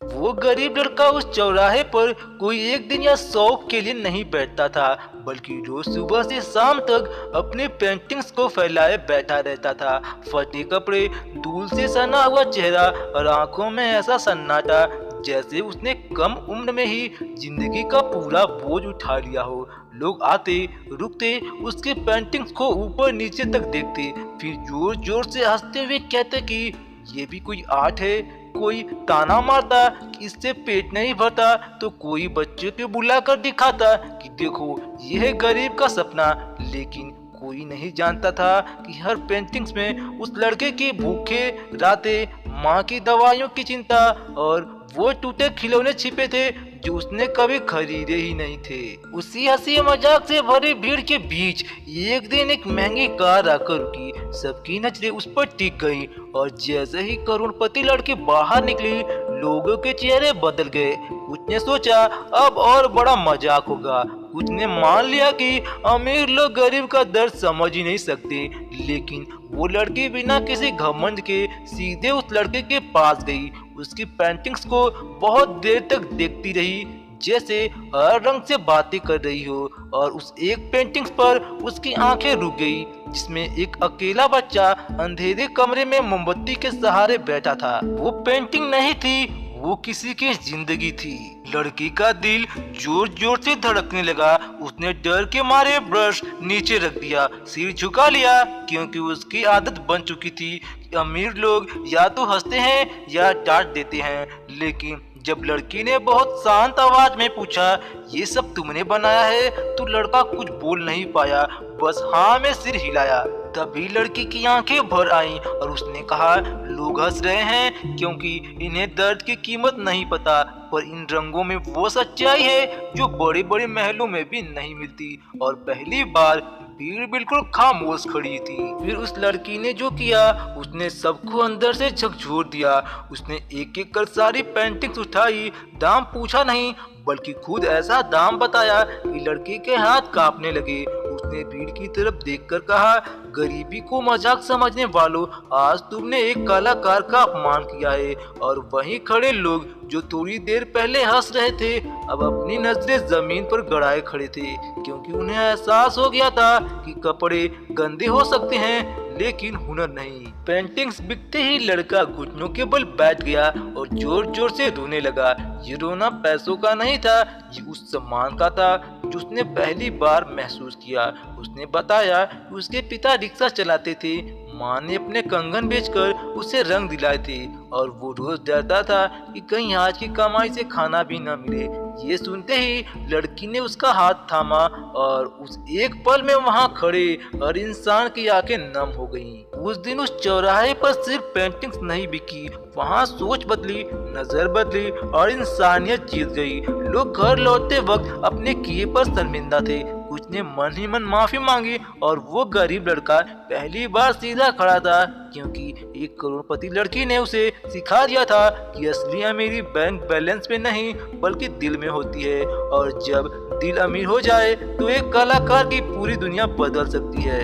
वो गरीब लड़का उस चौराहे पर कोई एक दिन या शौक के लिए नहीं बैठता था, बल्कि रोज सुबह से शाम तक अपने पेंटिंग्स को फैलाए बैठा रहता था। फटे कपड़े, धूल से सना हुआ चेहरा और आंखों में ऐसा सन्नाटा जैसे उसने कम उम्र में ही जिंदगी का पूरा बोझ उठा लिया हो। लोग आते रुकते उसके पेंटिंग्स को ऊपर नीचे तक देखते, फिर जोर जोर से हंसते हुए कहते कि ये भी कोई आर्ट है। कोई ताना मारता कि इससे पेट नहीं भरता, तो कोई बच्चे को बुलाकर दिखाता कि देखो ये है गरीब का सपना। लेकिन कोई नहीं जानता था कि हर पेंटिंग्स में उस लड़के की भूखे रातें, माँ की दवाइयों की चिंता और वो टूटे खिलौने छिपे थे जो उसने कभी खरीदे ही नहीं थे। उसी हंसी मजाक से भरी भीड़ के बीच एक दिन एक महंगी कार आकर रुकी। सबकी नजरें उस पर टिक गई और जैसे ही करोड़पति लड़के बाहर निकली, लोगों के चेहरे बदल गए। कुछ ने सोचा अब और बड़ा मजाक होगा, कुछ ने मान लिया कि अमीर लोग गरीब का दर्द समझ ही नहीं सकते। लेकिन वो लड़की बिना किसी घमंड के सीधे उस लड़के के पास गई। उसकी पेंटिंग्स को बहुत देर तक देखती रही, जैसे हर रंग से बातें कर रही हो। और उस एक पेंटिंग्स पर उसकी आंखें रुक गई, जिसमें एक अकेला बच्चा अंधेरे कमरे में मोमबत्ती के सहारे बैठा था। वो पेंटिंग नहीं थी, वो किसी की जिंदगी थी। लड़की का दिल जोर जोर से धड़कने लगा। उसने डर के मारे ब्रश नीचे रख दिया, सिर झुका लिया, क्योंकि उसकी आदत बन चुकी थी कि अमीर लोग या तो हंसते हैं या डांट देते हैं। लेकिन जब लड़की ने बहुत शांत आवाज में पूछा, ये सब तुमने बनाया है, तो लड़का कुछ बोल नहीं पाया, बस हाँ में सिर हिलाया। तभी लड़की की आंखें भर आईं और उसने कहा, लोग हंस रहे हैं क्योंकि इन्हें दर्द की कीमत नहीं पता, पर इन रंगों में वो सच्चाई है जो बड़े बड़े महलों में भी नहीं मिलती। और पहली बार भीड़ बिल्कुल खामोश खड़ी थी। फिर उस लड़की ने जो किया, उसने सबको अंदर से झकझोर दिया। उसने एक एक कर सारी पेंटिंग्स उठाई, दाम पूछा नहीं, बल्कि खुद ऐसा दाम बताया कि लड़की के हाथ कांपने लगे। उसने भीड़ की तरफ देखकर कहा, गरीबी को मजाक समझने वालों, आज तुमने एक कलाकार का अपमान किया है। और वहीं खड़े लोग जो थोड़ी देर पहले हंस रहे थे, अब अपनी नजरें जमीन पर गड़ाए खड़े थे, क्योंकि उन्हें एहसास हो गया था कि कपड़े गंदे हो सकते हैं लेकिन हुनर नहीं। पेंटिंग्स बिकते ही लड़का घुटनों के बल बैठ गया और जोर जोर से रोने लगा। ये रोना पैसों का नहीं था, ये उस सम्मान का था जो उसने पहली बार महसूस किया। उसने बताया कि उसके पिता रिक्शा चलाते थे, माँ ने अपने कंगन बेचकर उसे रंग दिलाए थे, और वो रोज डरता था कि कहीं आज की कमाई से खाना भी न मिले। ये सुनते ही लड़की ने उसका हाथ थामा और उस एक पल में वहाँ खड़े हर इंसान की आंखें नम हो गईं। उस दिन उस चौराहे पर सिर्फ पेंटिंग्स नहीं बिकी, वहाँ सोच बदली, नजर बदली और इंसानियत जीत गई। लोग घर लौटते वक्त अपने किए पर शर्मिंदा थे, कुछ ने मन ही मन माफी मांगी, और वो गरीब लड़का पहली बार सीधा खड़ा था, क्योंकि एक करोड़पति लड़की ने उसे सिखा दिया था कि असली अमीरी बैंक बैलेंस में नहीं बल्कि दिल में होती है। और जब दिल अमीर हो जाए तो एक कलाकार की पूरी दुनिया बदल सकती है।